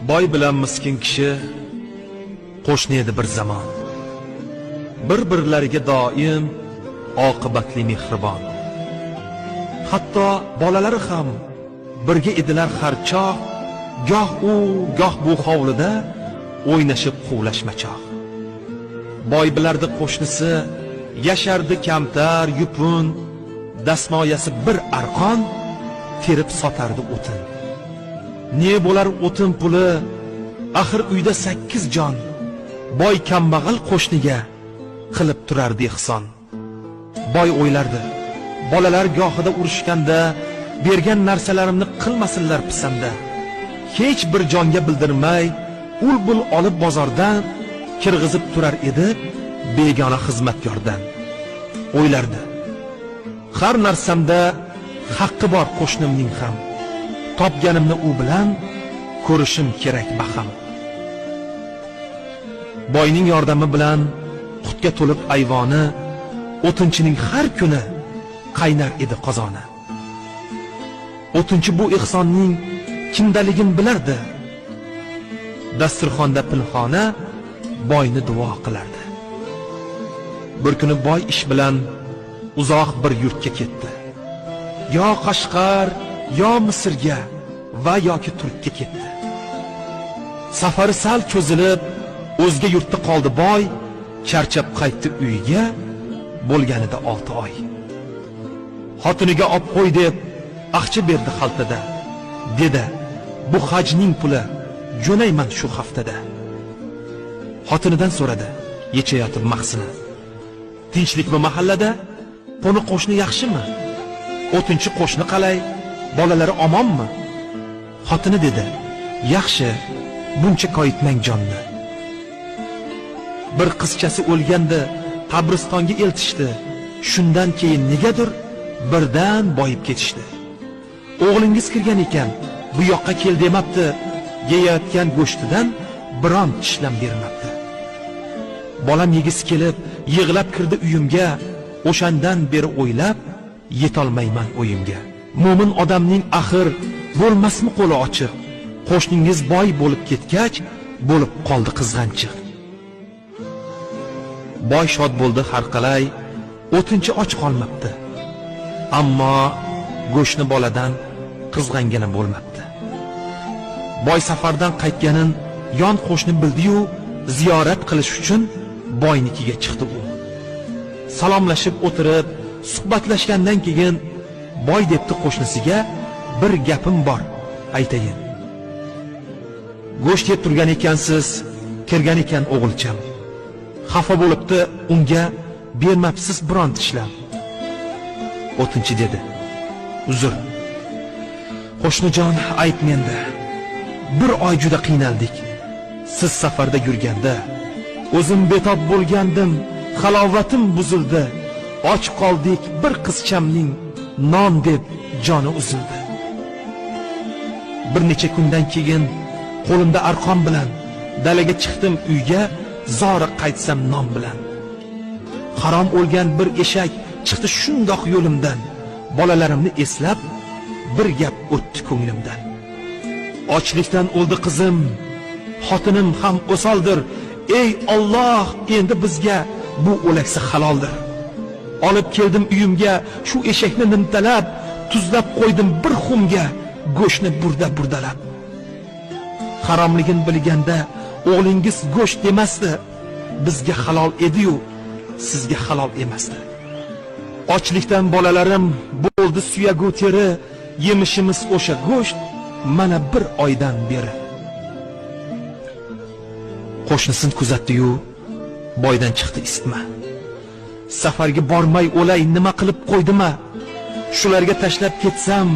Boy bilan miskin kishi qo'shni edi bir zamon. Bir-birlariga doim oqibatli mehribon. Hatto bolalari ham birga edilar har choq, goh u, goh bu hovlida o'ynashib quvlashmachoq. Boy bilardi qo'shnisi, yashardi kamtar, yupun, dasmoyasi bir arqon, terib sotardi o'tin. Ne bo'lar o'tin puli, axir uyda 8 jon. Boy kambag'al qo'shniga qilib turardi ehson. Boy o'ylardi, bolalar gohida urushganda bergan narsalarimni qilmasinlar pisamda. Hech bir jonga bildirmay, ul-bul olib bozordan kirg'izib turar edi begona xizmatkordan. O'ylardi, har narsamda haqqi bor qo'shnimning ham. Topganimni u bilan ko'rishim kerak baham. Boyning yordami bilan qutga to'lib ayvoni, o'tinchining har kuni qaynar edi qozoni. O'tinchi bu ehsonning kimdaligini bilardi. Dasturxonda pinhona boyni duo qilardi. Bir kuni boy ish bilan uzoq bir yurtga ketdi. Yo Qashqar, yo Misrga va yoki Turkka ketdi. Safari sal cho'zilib, o'zga yurtda qoldi boy, charchab qaytdi uyiga, bo'lganida 6 oy. Xotiniga olib qo'y deb aqcha berdi xaltada. Dedi, bu hajning puli, jo'nayman shu haftada. Xotinidan so'radi, yechayotib mahsini. Tinchlikmi mahallada? Qo'ni qo'shni yaxshimi? O'tinchi qo'shni qalay? Bolalari omonmi? Xotini dedi, yaxshi, buncha koyitmang jonni. Bir qizchasi o'lganda qabristonga eltishdi. Shundan keyin negadir birdan boyib ketishdi. O'g'lingiz kirgan ekan, bu yoqqa kel demabdi. Yeyayotgan go'shtidan biron tishlam bermabdi. Bolam yegisi kelib, yig'lab kirdi uyimga. O'shandan beri o'ylab, yetolmayman o'yimga. Mo'min odamning axir bo'lmasmi qo'li ochiq? Qo'shningiz boy bo'lib ketgach, bo'lib qoldi qizg'anchiq. Boy shod bo'ldi har qalay, o'tinchi och qolmabdi. Ammo go'shni boladan qizg'angina bo'lmabdi. Boy safardan qaytganin yon qo'shni bildi-yu, ziyorat qilish uchun boynikiga chiqdi u. Salomlashib o'tirib, suhbatlashgandan keyin boy debdi qo'shnisiga, bir gapim bor, aytayin. Go'sht yeb turgan ekansiz, kirgan ekan o'g'ilcham. Xafa bo'libdi, unga bermabsiz biron tishlam. O'tinchi dedi, uzr. Qo'shnijon, ayt menda. Bir oy juda qiynaldik. Siz safarda yurganda o'zim betob bo'lgandim, halovatim buzildi. Och qoldik, bir qizchamning non deb joni uzildi. Bir necha kundan keyin qo'limda arqon bilan dalaga chiqdim uyga, zora qaytsam non bilan. Harom o'lgan bir eshak chiqdi shundoq yo'limdan. Bolalarimni eslab bir gap o'tdi ko'nglimdan. Ochlikdan o'ldi qizim, xotinim ham o'soldir. Ey Alloh, endi bizga bu o'laksa haloldir. Olib keldim uyimga shu eshakni nimtalab, tuzlab qo'ydim bir xumga, go'shtni burdalab. Haromligini bilganda o'g'lingiz go'sht demasdi, bizga halol edi-yu, sizga halol emasdi. Ochlikdan bolalarim bo'ldi suyagu teri, yemishimiz o'sha go'sht mana bir oydan beri. Qo'shnisini kuzatdi-yu, boydan chiqdi isitma. Safarga bormay o'lay nima qilib qo'ydima? Shularga tashlab ketsam,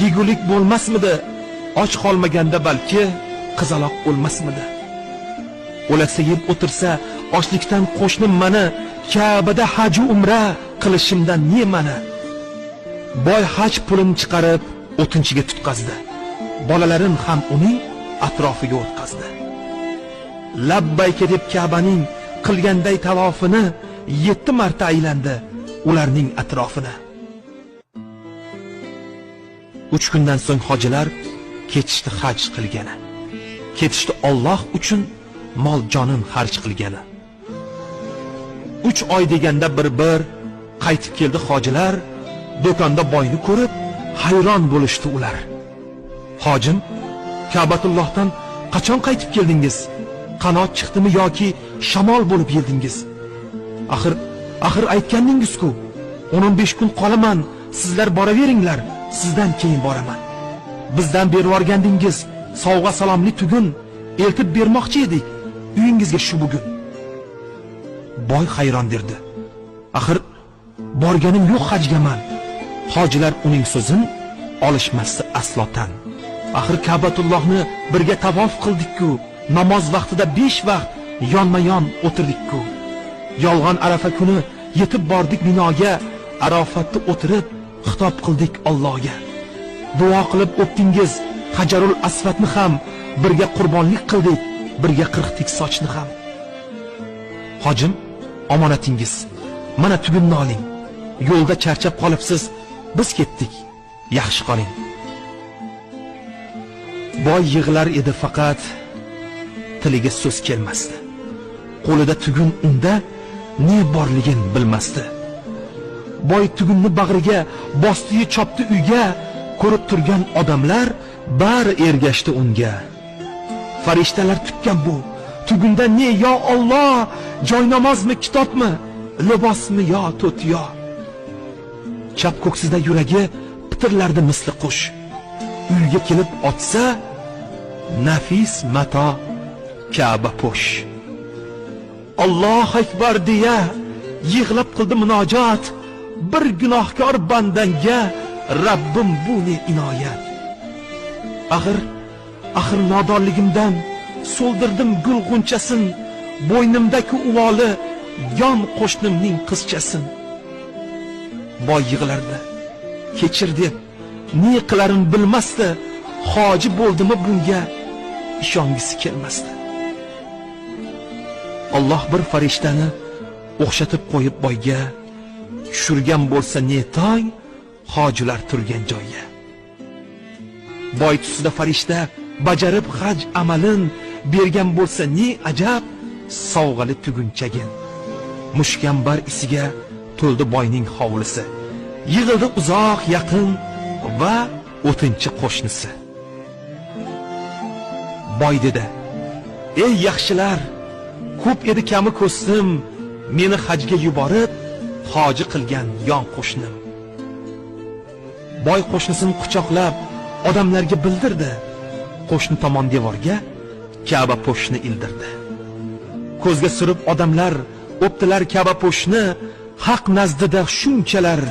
yegulik bo'lmasmidi? Och qolmaganda balki qizaloq o'lmasmidi? O'laksa yeb o'tirsa, ochlikdan qo'shnim mani Ka'bada haj va umra qilishimdan ne mana? Boy haj pulini chiqarib o'tinchiga tutqazdi. Bolalarim ham uning atrofiga o'tkazdi. Labbayka deb Ka'baning qilganday tavofini 7 marta aylandi ularning atrofini. 3 kundan so'ng hojilar ketishdi haj qilgani. ketishdi Alloh uchun mol jonin xarj qilgani. 3 oy deganda bir qaytib keldi hojilar, do'konda boyni ko'rib hayron bo'lishdi ular. Hojim, Ka'batullohdan qachon qaytib keldingiz? Qanot chiqdimi yoki shamol bo'lib yeldingiz? Axir aytgandingiz-ku, 15 kun qolaman, sizlar boraveringlar, sizdan keyin boraman. Bizdan berib yorgandingiz, sovg'a salomli tugun eltib bermoqchi edik uyingizga shu bugun. Boy hayron derdi. Axir borganim yo'q hajgaman. Hojilar uning so'zin olishmasdi aslo tan. Axir Ka'batullohni birga tavof qildik-ku, namoz vaqtida 5 vaqt yonma-yon o'tirdik-ku. Yolg'on Arafa kuni yetib bordik Minoga, Arofatda o'tirib xitob qildik Allohga. Duo qilib o'tdingiz Hajarul Aswadni ham, birga qurbonlik qildik, birga qirqdik sochni ham. Hojim, omonatingiz. Mana tugunni oling. Yo'lda charchab qolibsiz, biz ketdik. Yaxshi qoling. Boy yig'lar edi faqat tiliga so'z kelmasdi. Qo'lida tugun unda ne borligini bilmasdi. Boy tugunni bag'riga bosdi, chopdi uyga, ko'rib turgan odamlar bari ergashdi unga. Farishtalar tutgan bu tugunda ne yo Alloh, joy namozmi, kitobmi, libosmi yo to'tiyo. Chap ko'ksida yuragi pitirlardi misli qush. Uyga kelib ochsa, nafis mato Ka'ba po'sh. Alloh akbar deya yig'lab qildi munojat. Bir gunohkor bandanga Rabbim bu ne inoyat. Axir nodonligimdan so'ldirdim gul g'unchasin, bo'ynimdagi uvoli yon qo'shnimning qizchasin. Boy yig'lardi. Kechir deb ne qilarini bilmasdi. Hoji bo'ldimi bunga ishongisi kelmasdi. Alloh bir farishtani o'xshatib qo'yib boyga, tushirgan bo'lsa ne tong hojilar turgan joyga. Boy tusida farishta bajarib haj amalin bergan bo'lsa ne ajab, sovg'ali tugunchagin. Mushkambar isiga to'ldi boyning hovlisi. Yig'ildi uzoq yaqin va o'tinchi qo'shnisi. Boy dedi: "Ey yaxshilar, ko'p edi kami ko'stim, meni hajga yuborib hoji qilgan yon qo'shnim." Boy qo'shnisini quchoqlab odamlarga bildirdi. Qo'shni tomon devorga Ka'ba po'shni ildirdi. Ko'zga surib odamlar o'ptilar Ka'ba po'shni, haq nazdida shunchalar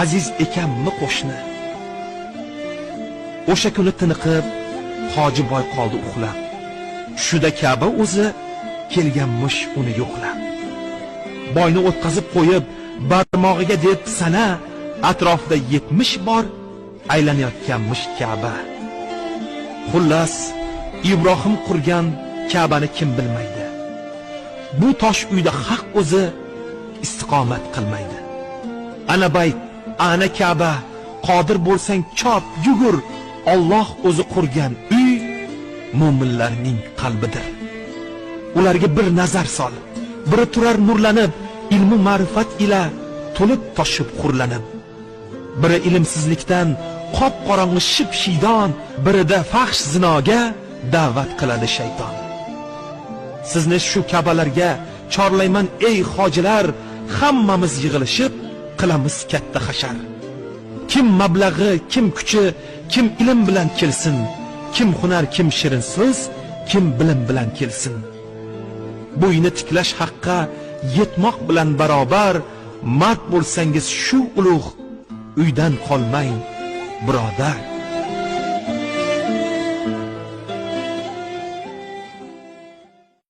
aziz ekanmi qo'shni. O'sha kuni tiniqib hoji boy qoldi uxlab. Shuda Ka'ba o'zi kelganmish uni yo'qlab. Boyni o'tkazib qo'yib barmog'iga deb sana, atrofida 70 bor aylanayotganmish Ka'ba. Xullas, Ibrohim qurgan Ka'bani kim bilmaydi. Bu tosh uyda haq o'zi istiqomat qilmaydi. Ana bayt, ana Ka'ba, qodir bo'lsang chop, yugur. Alloh o'zi qurgan uy mu'minlarning qalbidir. Ularga bir nazar sol, biri turar nurlanib, ilmu ma'rifat ila to'lib toshib qurlanib. Biri ilmsizlikdan qop qorong'i ship-shiydon, birida fahsh zinoga da'vat qiladi shayton. Sizni shu Ka'balarga chorlayman ey hojilar, hammamiz yig'ilishib qilamiz katta hashar. Kim mablag'i, kim kuchi, kim ilm bilan kelsin, kim hunar, kim shirin so'z, kim bilim bilan kelsin. Bu uyni tiklash haqqa yetmoq bilan barobar, mard bo'lsangiz shu ulug' uydan qolmang, birodar.